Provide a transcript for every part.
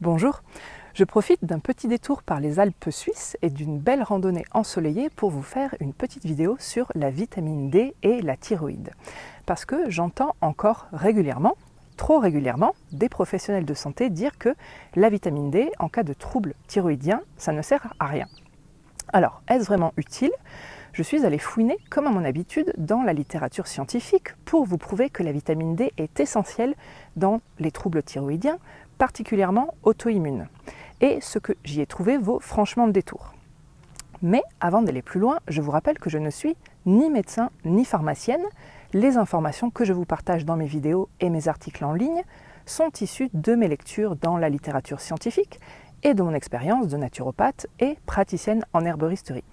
Bonjour, je profite d'un petit détour par les Alpes suisses et d'une belle randonnée ensoleillée pour vous faire une petite vidéo sur la vitamine D et la thyroïde. Parce que j'entends encore régulièrement, trop régulièrement, des professionnels de santé dire que la vitamine D, en cas de troubles thyroïdiens, ça ne sert à rien. Alors, est-ce vraiment utile ? Je suis allée fouiner, comme à mon habitude, dans la littérature scientifique pour vous prouver que la vitamine D est essentielle dans les troubles thyroïdiens, particulièrement auto-immunes. Et ce que j'y ai trouvé vaut franchement le détour. Mais avant d'aller plus loin, je vous rappelle que je ne suis ni médecin ni pharmacienne. Les informations que je vous partage dans mes vidéos et mes articles en ligne sont issues de mes lectures dans la littérature scientifique et de mon expérience de naturopathe et praticienne en herboristerie.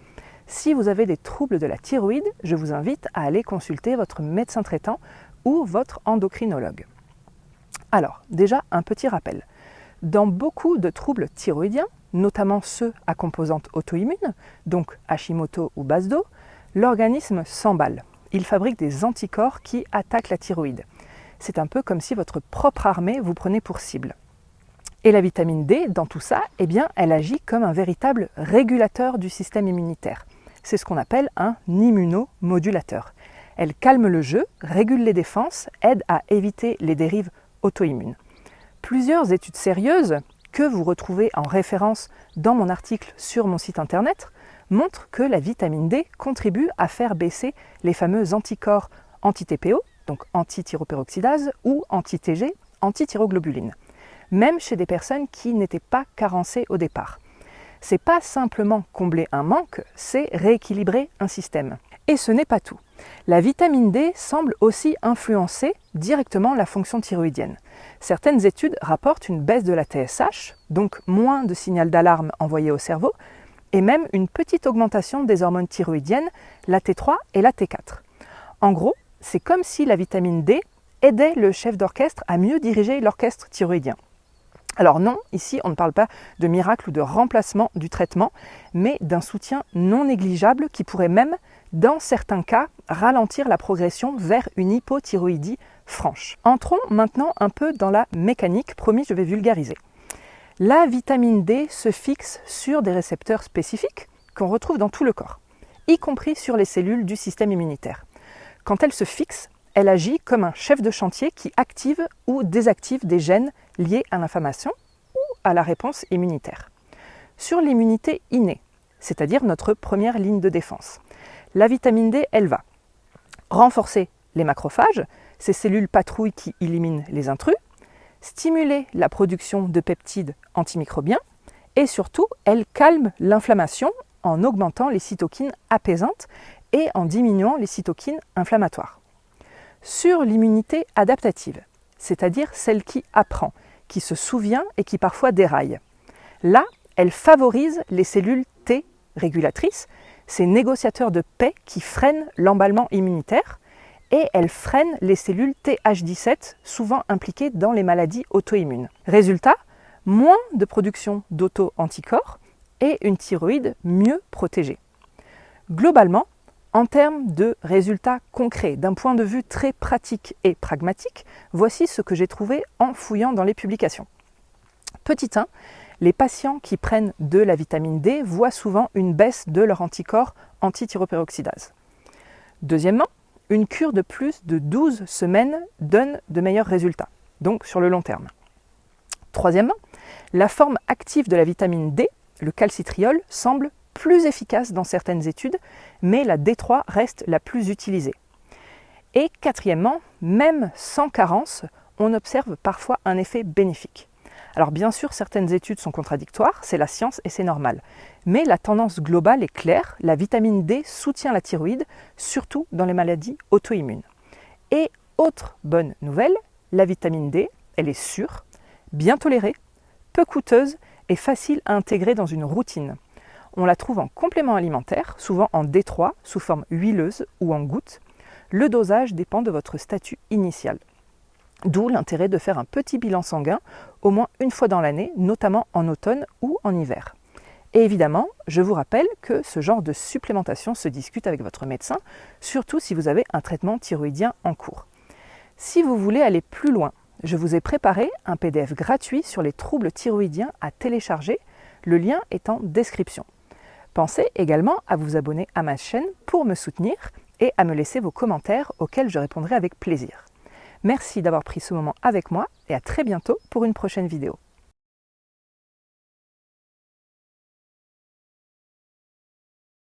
Si vous avez des troubles de la thyroïde, je vous invite à aller consulter votre médecin traitant ou votre endocrinologue. Alors, déjà un petit rappel. Dans beaucoup de troubles thyroïdiens, notamment ceux à composante auto-immune, donc Hashimoto ou Basdo, l'organisme s'emballe. Il fabrique des anticorps qui attaquent la thyroïde. C'est un peu comme si votre propre armée vous prenait pour cible. Et la vitamine D, dans tout ça, eh bien, elle agit comme un véritable régulateur du système immunitaire. C'est ce qu'on appelle un immunomodulateur. Elle calme le jeu, régule les défenses, aide à éviter les dérives auto-immunes. Plusieurs études sérieuses, que vous retrouvez en référence dans mon article sur mon site internet, montrent que la vitamine D contribue à faire baisser les fameux anticorps anti-TPO, donc anti-thyroperoxydase, ou anti-TG, anti-thyroglobuline, même chez des personnes qui n'étaient pas carencées au départ. C'est pas simplement combler un manque, c'est rééquilibrer un système. Et ce n'est pas tout. La vitamine D semble aussi influencer directement la fonction thyroïdienne. Certaines études rapportent une baisse de la TSH, donc moins de signal d'alarme envoyé au cerveau, et même une petite augmentation des hormones thyroïdiennes, la T3 et la T4. En gros, c'est comme si la vitamine D aidait le chef d'orchestre à mieux diriger l'orchestre thyroïdien. Alors non, ici on ne parle pas de miracle ou de remplacement du traitement, mais d'un soutien non négligeable qui pourrait même, dans certains cas, ralentir la progression vers une hypothyroïdie franche. Entrons maintenant un peu dans la mécanique, promis je vais vulgariser. La vitamine D se fixe sur des récepteurs spécifiques qu'on retrouve dans tout le corps, y compris sur les cellules du système immunitaire. Quand elle se fixe, elle agit comme un chef de chantier qui active ou désactive des gènes liés à l'inflammation ou à la réponse immunitaire. Sur l'immunité innée, c'est-à-dire notre première ligne de défense, la vitamine D, elle va renforcer les macrophages, ces cellules patrouilles qui éliminent les intrus, stimuler la production de peptides antimicrobiens et surtout, elle calme l'inflammation en augmentant les cytokines apaisantes et en diminuant les cytokines inflammatoires. Sur l'immunité adaptative, c'est-à-dire celle qui apprend, qui se souvient et qui parfois déraille. Là, elle favorise les cellules T régulatrices, ces négociateurs de paix qui freinent l'emballement immunitaire, et elle freine les cellules TH17, souvent impliquées dans les maladies auto-immunes. Résultat, moins de production d'auto-anticorps et une thyroïde mieux protégée. Globalement, en termes de résultats concrets, d'un point de vue très pratique et pragmatique, voici ce que j'ai trouvé en fouillant dans les publications. Petit 1, les patients qui prennent de la vitamine D voient souvent une baisse de leur anticorps anti-thyroperoxydase. Deuxièmement, une cure de plus de 12 semaines donne de meilleurs résultats, donc sur le long terme. Troisièmement, la forme active de la vitamine D, le calcitriol, semble plus efficace dans certaines études, mais la D3 reste la plus utilisée. Et quatrièmement, même sans carence, on observe parfois un effet bénéfique. Alors bien sûr, certaines études sont contradictoires, c'est la science et c'est normal. Mais la tendance globale est claire, la vitamine D soutient la thyroïde, surtout dans les maladies auto-immunes. Et autre bonne nouvelle, la vitamine D, elle est sûre, bien tolérée, peu coûteuse et facile à intégrer dans une routine. On la trouve en complément alimentaire, souvent en D3, sous forme huileuse ou en gouttes. Le dosage dépend de votre statut initial. D'où l'intérêt de faire un petit bilan sanguin au moins une fois dans l'année, notamment en automne ou en hiver. Et évidemment, je vous rappelle que ce genre de supplémentation se discute avec votre médecin, surtout si vous avez un traitement thyroïdien en cours. Si vous voulez aller plus loin Je vous ai préparé un PDF gratuit sur les troubles thyroïdiens à télécharger, le lien est en description. Pensez également à vous abonner à ma chaîne pour me soutenir et à me laisser vos commentaires auxquels je répondrai avec plaisir. Merci d'avoir pris ce moment avec moi et à très bientôt pour une prochaine vidéo.